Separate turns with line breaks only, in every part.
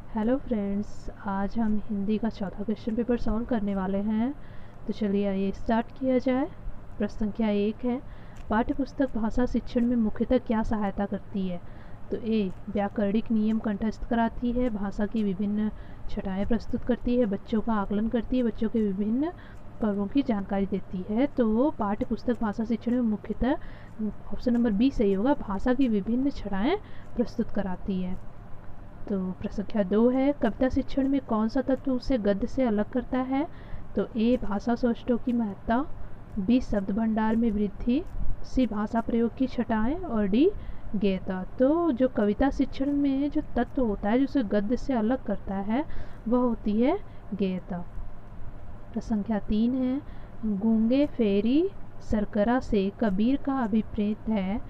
Hello friends, आज हम हिंदी का चौथा क्वेश्चन पेपर सॉल्व करने वाले हैं। तो चलिए आइए स्टार्ट किया जाए। प्रश्न संख्या 1 है, पाठ्य पुस्तक भाषा शिक्षण में मुख्यतः क्या सहायता करती है? तो ए, व्याकरणिक नियम कंठस्थ कराती है, भाषा की विभिन्न छटाएं प्रस्तुत करती है, बच्चों का आकलन करती है, बच्चों के विभिन्न पर्वों की जानकारी देती है। तो पाठ्य पुस्तक भाषा शिक्षण में मुख्यतः ऑप्शन नंबर बी सही होगा, भाषा की विभिन्न छटाएं प्रस्तुत कराती है। तो प्रश्न संख्या 2 है, कविता शिक्षण में कौन सा तत्व उसे गद्य से अलग करता है? तो ए, भाषा सौष्ठव की महत्ता, बी, शब्द भंडार में वृद्धि, सी, भाषा प्रयोग की छटाएं और डी, गेयता। तो जो कविता शिक्षण में जो तत्व होता है जो उसे गद्य से अलग करता है वह होती है गेयता। प्रश्न संख्या 3 है, गूंगे फेरी सरकरा से कबीर का अभिप्रेत है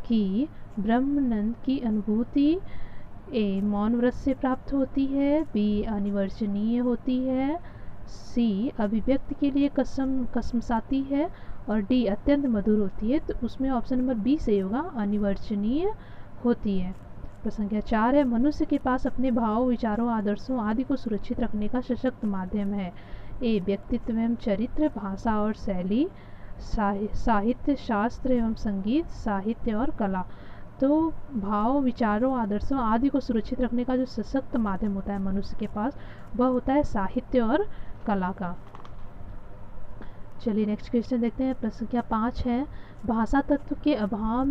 कि ब्रह्मानंद की अनुभूति ए, मौन व्रत से प्राप्त होती है, बी, अनिवर्चनीय होती है, सी, अभिव्यक्ति के लिए कसमसाती है और डी, अत्यंत मधुर होती है। तो उसमें ऑप्शन नंबर बी सही होगा, अनिवर्चनीय होती है। प्रश्न संख्या 4 है, मनुष्य के पास अपने भावों, विचारों, आदर्शों आदि को सुरक्षित रखने का सशक्त माध्यम है। ए, व्यक्तित्व एवं चरित्र, भाषा और शैली, साहित्य, शास्त्र एवं संगीत, साहित्य और कला। तो भाव, विचारों, आदर्शों आदि को सुरक्षित रखने का जो सशक्त माध्यम होता है मनुष्य के पास वह होता है साहित्य और कला का। चलिए नेक्स्ट क्वेश्चन देखते हैं। प्रश्न संख्या 5 है, भाषा तत्व के अभाव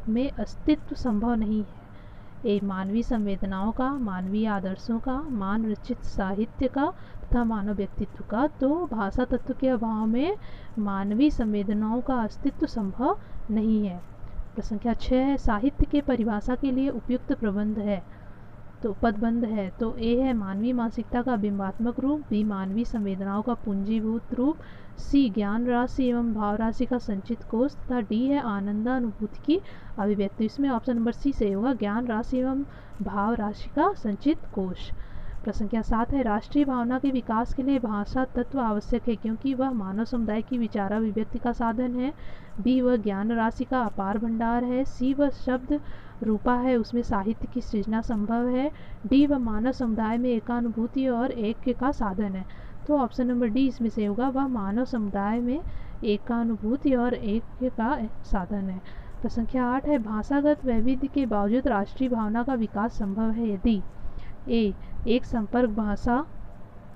में अस्तित्व संभव नहीं है। ए, मानवीय संवेदनाओं का, मानवीय आदर्शों का, मान रचित साहित्य का तथा मानव व्यक्तित्व का। तो भाषा तत्व के अभाव में मानवीय संवेदनाओं का अस्तित्व संभव नहीं है। प्रश्न संख्या 6 है, साहित्य के परिभाषा के लिए उपयुक्त प्रबंध है तो पदबंध है। तो ए है, मानवीय मानसिकता का बिंबात्मक रूप, बी, मानवीय संवेदनाओं का पूंजीभूत रूप, सी, ज्ञान राशि एवं भाव राशि का संचित कोष तथा डी है, आनंदानुभूति की अभिव्यक्ति। इसमें ऑप्शन नंबर सी सही होगा, ज्ञान राशि एवं भाव राशि का संचित कोष। प्रश्न संख्या 7 है, राष्ट्रीय भावना के विकास के लिए भाषा तत्व आवश्यक है क्योंकि वह मानव समुदाय की विचाराभिव्यक्ति का साधन है, बी, वह ज्ञान राशि का अपार भंडार है, सी, वह शब्द रूपा है, उसमें साहित्य की सृजना संभव है, डी, वह मानव समुदाय में एकानुभूति और ऐक्य का साधन है। तो ऑप्शन नंबर डी इसमें से होगा, वह मानव समुदाय में एकानुभूति और ऐक्य का साधन है। प्रश्न संख्या 8 है, भाषागत वैविध्य के बावजूद राष्ट्रीय भावना का विकास संभव है यदि ए, एक संपर्क भाषा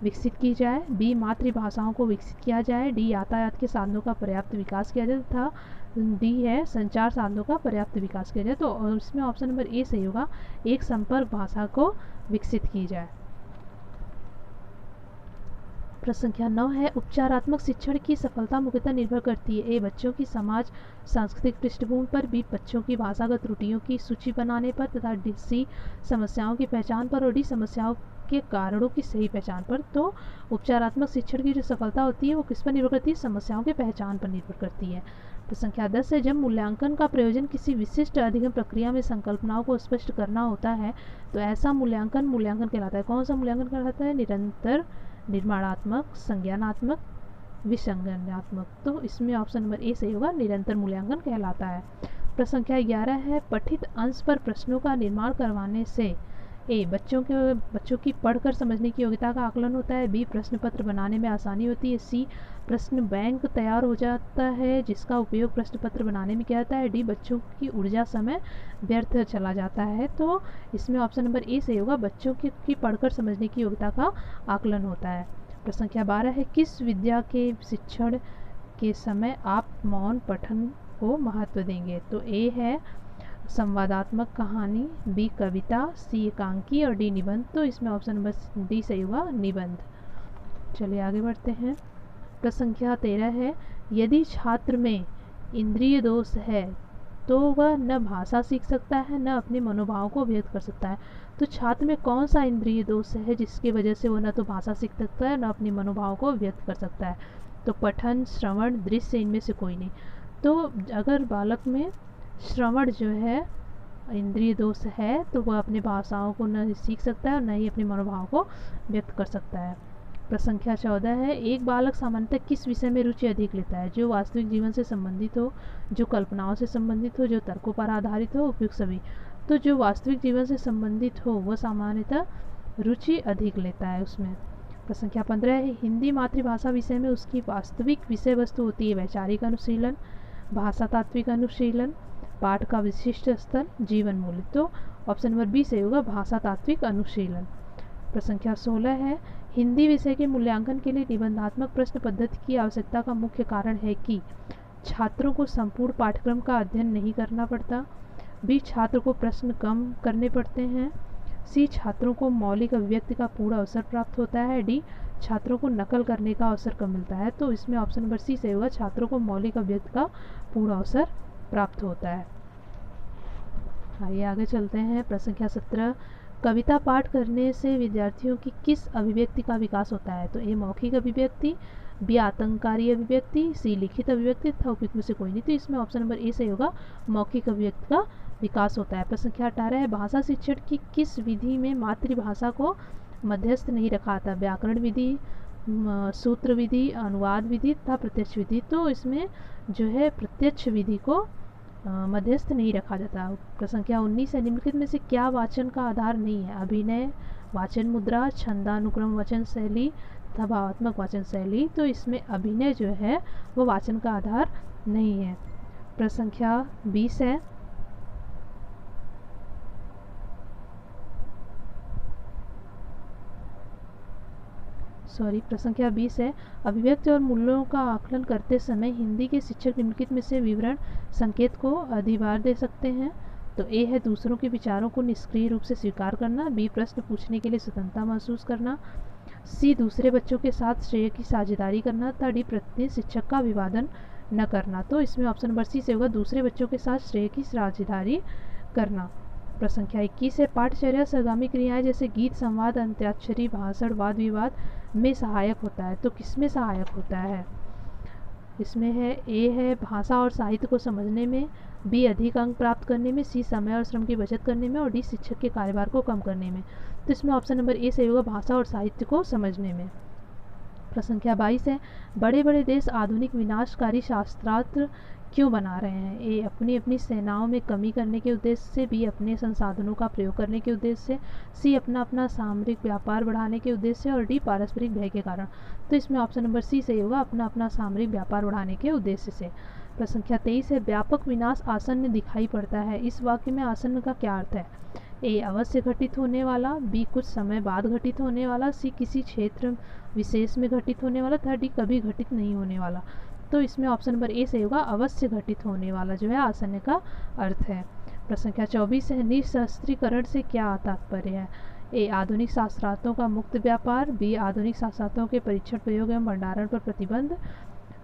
विकसित की जाए, बी, मातृभाषाओं को विकसित किया जाए, डी, यातायात के साधनों का पर्याप्त विकास किया जाए तथा डी है, संचार साधनों का पर्याप्त विकास किया जाए। तो इसमें ऑप्शन नंबर ए सही होगा, एक संपर्क भाषा को विकसित की जाए। प्रश्न संख्या 9 है, उपचारात्मक शिक्षण की सफलता मुख्यतः निर्भर करती है। ए, बच्चों की समाज सांस्कृतिक पृष्ठभूमि पर, बी, बच्चों की भाषागत त्रुटियों की सूची बनाने पर तथा सी, समस्याओं की पहचान पर और डी, समस्याओं के कारणों की सही पहचान पर। तो उपचारात्मक शिक्षण की जो सफलता होती है वो किस पर निर्भर करती है? समस्याओं के पहचान पर निर्भर करती है। प्रश्न संख्या 10 है, जब मूल्यांकन का प्रयोजन किसी विशिष्ट अधिगम प्रक्रिया में संकल्पनाओं को स्पष्ट करना होता है तो ऐसा मूल्यांकन कहलाता है। कौन सा मूल्यांकन कहलाता है? निरंतर, निर्माणात्मक, संज्ञानात्मक, विसंज्ञानात्मक। तो इसमें ऑप्शन नंबर ए सही होगा, निरंतर मूल्यांकन कहलाता है। प्रश्न संख्या 11 है, पठित अंश पर प्रश्नों का निर्माण करवाने से ए, बच्चों की पढ़कर समझने की योग्यता का आकलन होता है, बी, प्रश्न पत्र बनाने में आसानी होती है, सी, प्रश्न बैंक तैयार हो जाता है जिसका उपयोग प्रश्न पत्र बनाने में किया जाता है, डी, बच्चों की ऊर्जा समय व्यर्थ चला जाता है। तो इसमें ऑप्शन नंबर ए सही होगा, बच्चों की पढ़कर समझने की योग्यता का आकलन होता है। प्रश्न संख्या 12 है, किस विद्या के शिक्षण के समय आप मौन पठन को महत्व देंगे? तो ए है, संवादात्मक कहानी, बी, कविता, सी, एकांकी और डी, निबंध। तो इसमें ऑप्शन नंबर डी सही होगा, निबंध। चलिए आगे बढ़ते हैं। प्रश्न संख्या 13 है, यदि छात्र में इंद्रिय दोष है तो वह न भाषा सीख सकता है न अपने मनोभाव को व्यक्त कर सकता है। तो छात्र में कौन सा इंद्रिय दोष है जिसकी वजह से वह न तो भाषा सीख सकता है न अपने मनोभाव को व्यक्त कर सकता है? तो पठन, श्रवण, दृश्य, इनमें से कोई नहीं। तो अगर बालक में श्रवण जो है इंद्रिय दोष है तो वह अपनी भाषाओं को न सीख सकता है और न ही अपने मनोभाव को व्यक्त कर सकता है। प्रश्न संख्या 14 है, एक बालक सामान्यतः किस विषय में रुचि अधिक लेता है? जो वास्तविक जीवन से संबंधित हो, जो कल्पनाओं से संबंधित हो, जो तर्कों पर आधारित हो, उपयुक्त सभी। तो जो वास्तविक जीवन से संबंधित हो वह सामान्यतः रुचि अधिक लेता है उसमें। प्रश्न संख्या 15 है, हिंदी मातृभाषा विषय में उसकी वास्तविक विषय वस्तु होती है वैचारिक अनुशीलन, भाषा तात्विक अनुशीलन, पाठ का विशिष्ट स्तर, जीवन मूल्य। तो ऑप्शन नंबर बी से होगा भाषा तात्विक अनुशीलन। प्रश्न संख्या 16 है, हिंदी विषय के मूल्यांकन के लिए निबंधात्मक प्रश्न पद्धति की आवश्यकता का मुख्य कारण है कि छात्रों को संपूर्ण पाठ्यक्रम का अध्ययन नहीं करना पड़ता, बी छात्र को प्रश्न कम करने पड़ते हैं, सी छात्रों को मौलिक अभिव्यक्ति का पूरा अवसर प्राप्त होता है, डी छात्रों को नकल करने का अवसर कम मिलता है। तो इसमें ऑप्शन नंबर सी से होगा छात्रों को मौलिक अभिव्यक्ति का पूरा अवसर प्राप्त होता है। आइए आगे चलते हैं। प्रश्न संख्या 17, कविता पाठ करने से विद्यार्थियों की किस अभिव्यक्ति का विकास होता है? तो ए मौखिक अभिव्यक्ति, बी आतंककारी अभिव्यक्ति, सी लिखित अभिव्यक्ति तथा उपयुक्त में से कोई नहीं। तो इसमें ऑप्शन नंबर ए से होगा मौखिक अभिव्यक्ति का विकास होता है। प्रश्न संख्या 18 है, भाषा शिक्षण की किस विधि में मातृभाषा को मध्यस्थ नहीं रखा था? व्याकरण विधि, सूत्र विधि, अनुवाद विधि तथा प्रत्यक्ष विधि। तो इसमें जो है प्रत्यक्ष विधि को मध्यस्थ नहीं रखा जाता। प्रश्न संख्या 19 है, निम्नलिखित में से क्या वाचन का आधार नहीं है? अभिनय, वाचन मुद्रा, छंदानुक्रम वाचन शैली तथा भावात्मक वाचन शैली। तो इसमें अभिनय जो है वो वाचन का आधार नहीं है। प्रश्न संख्या 20 है, प्रश्न संख्या 20 है, अभिव्यक्ति और मूल्यों का आकलन करते समय हिंदी के शिक्षक निम्नलिखित में से विवरण संकेत को अधिभार दे सकते हैं? तो ए है दूसरों के विचारों को निष्क्रिय रूप से स्वीकार करना, बी प्रश्न पूछने के लिए स्वतंत्रता महसूस करना, सी दूसरे बच्चों के साथ श्रेय की साझेदारी करना तथा डी प्रत्येक शिक्षक का अभिवादन न करना। तो इसमें ऑप्शन नंबर सी से होगा दूसरे बच्चों के साथ श्रेय की साझेदारी करना। प्रश्न संख्या 21 है, पाठचर्या सरगामी क्रियाएं जैसे गीत, संवाद, अंत्याक्षरी, भाषण, वाद विवाद में सहायक होता है? तो किस में सहायक होता है? इसमें है ए है भाषा और साहित्य को समझने में, बी अधिक अंक प्राप्त करने में, सी समय और श्रम की बचत करने में और डी शिक्षक के कार्यभार को कम करने में। तो इसमें ऑप्शन नंबर ए सही होगा भाषा और साहित्य को समझने में। प्रश्न संख्या 22 है, बड़े बड़े देश आधुनिक विनाशकारी शस्त्रास्त्र क्यों बना रहे हैं? ए अपनी अपनी सेनाओं में कमी करने के उद्देश्य से, बी अपने संसाधनों का प्रयोग करने के उद्देश्य से, सी अपना अपना सामरिक व्यापार बढ़ाने के उद्देश्य से और डी पारस्परिक भय के कारण। तो इसमें ऑप्शन नंबर सी सही होगा अपना अपना सामरिक व्यापार बढ़ाने के उद्देश्य से। प्रश्न संख्या 23 है, व्यापक विनाश आसन्न दिखाई पड़ता है, इस वाक्य में आसन्न का क्या अर्थ है? ए अवश्य घटित होने वाला, बी कुछ समय बाद घटित होने वाला, सी किसी क्षेत्र विशेष में घटित होने वाला तथा डी कभी घटित नहीं होने वाला। तो इसमें ऑप्शन नंबर ए सही होगा अवश्य घटित होने वाला जो है आसन्न का अर्थ है। प्रश्न संख्या 24 है, निशस्त्रीकरण से क्या तात्पर्य है? ए आधुनिक शस्त्रास्त्रों का मुक्त व्यापार, बी आधुनिक शस्त्रास्त्रों के परीक्षण, प्रयोग एवं भंडारण पर प्रतिबंध,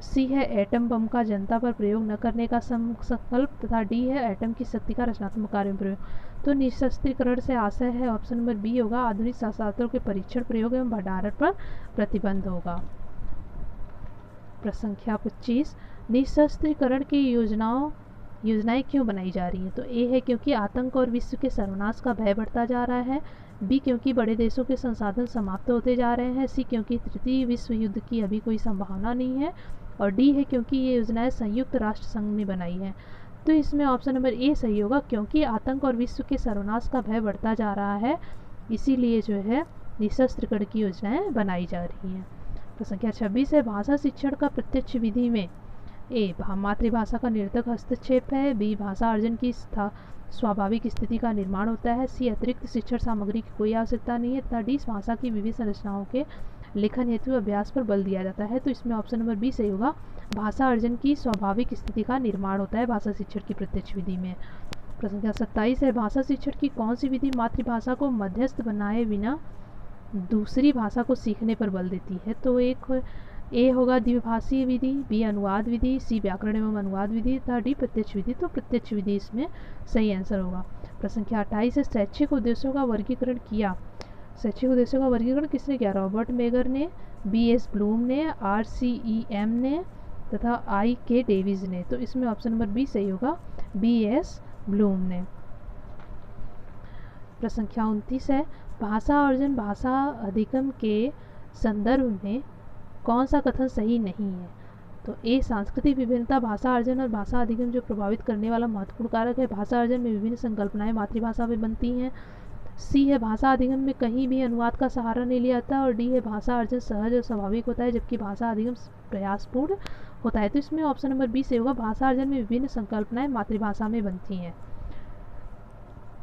सी है एटम बम का जनता पर प्रयोग न करने का संकल्प तथा डी है एटम की शक्ति का रचनात्मक कार्य में प्रयोग। तो निशस्त्रीकरण से आशय है ऑप्शन नंबर बी होगा आधुनिक शस्त्रास्त्रों के परीक्षण, प्रयोग एवं भंडारण पर प्रतिबंध होगा। प्रश्न संख्या 25, निशस्त्रीकरण की योजनाएं क्यों बनाई जा रही हैं? तो ए है क्योंकि आतंक और विश्व के सर्वनाश का भय बढ़ता जा रहा है, बी क्योंकि बड़े देशों के संसाधन समाप्त होते जा रहे हैं, सी क्योंकि तृतीय विश्व युद्ध की अभी कोई संभावना नहीं है और डी है क्योंकि ये योजनाएं संयुक्त राष्ट्र संघ ने बनाई हैं। तो इसमें ऑप्शन नंबर ए सही होगा क्योंकि आतंक और विश्व के सर्वनाश का भय बढ़ता जा रहा है, इसीलिए जो है निशस्त्रीकरण की योजनाएं बनाई जा रही हैं। प्रश्न संख्या 26 है, भाषा शिक्षण का प्रत्यक्ष विधि में ए मातृभाषा का निरर्थक हस्तक्षेप है, बी भाषा अर्जन की स्वाभाविक स्थिति का निर्माण होता है, सी अतिरिक्त शिक्षण सामग्री की कोई आवश्यकता नहीं है तथा डी भाषा की विविध संरचनाओं के लेखन हेतु अभ्यास पर बल दिया जाता है। तो इसमें ऑप्शन नंबर बी सही होगा भाषा अर्जन की स्वाभाविक स्थिति का निर्माण होता है भाषा शिक्षण की प्रत्यक्ष विधि में। प्रश्न संख्या 27 है, भाषा शिक्षण की कौन सी विधि मातृभाषा को मध्यस्थ बनाए बिना दूसरी भाषा को सीखने पर बल देती है? तो एक ए होगा द्विभाषीय विधि, बी अनुवाद विधि, सी व्याकरण एवं अनुवाद विधि तथा डी प्रत्यक्ष विधि। तो प्रत्यक्ष विधि इसमें सही आंसर होगा। प्रश्न संख्या 28 है, शैक्षिक उद्देश्यों का वर्गीकरण किया। शैक्षिक उद्देश्यों का वर्गीकरण किसने किया? रॉबर्ट मेगर ने, B.S. ब्लूम ने, RCEM ने तथा I.K. डेविस ने। तो इसमें ऑप्शन नंबर बी सही होगा B.S. ब्लूम ने। प्रश्न संख्या 29 है, भाषा अर्जन भाषा अधिगम के संदर्भ में कौन सा कथन सही नहीं है? तो ए सांस्कृतिक विभिन्नता भाषा अर्जन और भाषा अधिगम जो प्रभावित करने वाला महत्वपूर्ण कारक है। भाषा अर्जन में विभिन्न संकल्पनाएं मातृभाषा में बनती हैं। सी है भाषा अधिगम में कहीं भी अनुवाद का सहारा नहीं लिया जाता, और डी है भाषा अर्जन सहज और स्वाभाविक होता है जबकि भाषा अधिगम प्रयासपूर्ण होता है। तो इसमें ऑप्शन नंबर बी से होगा, भाषा अर्जन में विभिन्न संकल्पनाएं मातृभाषा में बनती हैं।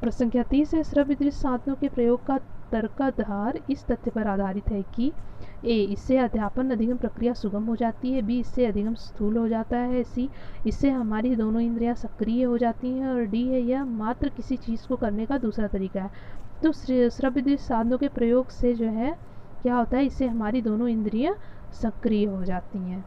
प्रश्न संख्या 30 है, श्रव्य दृश्य साधनों के प्रयोग का तर्काधार इस तथ्य पर आधारित है कि ए इससे अध्यापन अधिगम प्रक्रिया सुगम हो जाती है, बी इससे अधिगम स्थूल हो जाता है, सी इससे हमारी दोनों इंद्रियां सक्रिय हो जाती हैं, और डी है यह मात्र किसी चीज़ को करने का दूसरा तरीका है। तो श्रव्य दृश्य साधनों के प्रयोग से जो है क्या होता है, इससे हमारी दोनों इंद्रियां सक्रिय हो जाती हैं।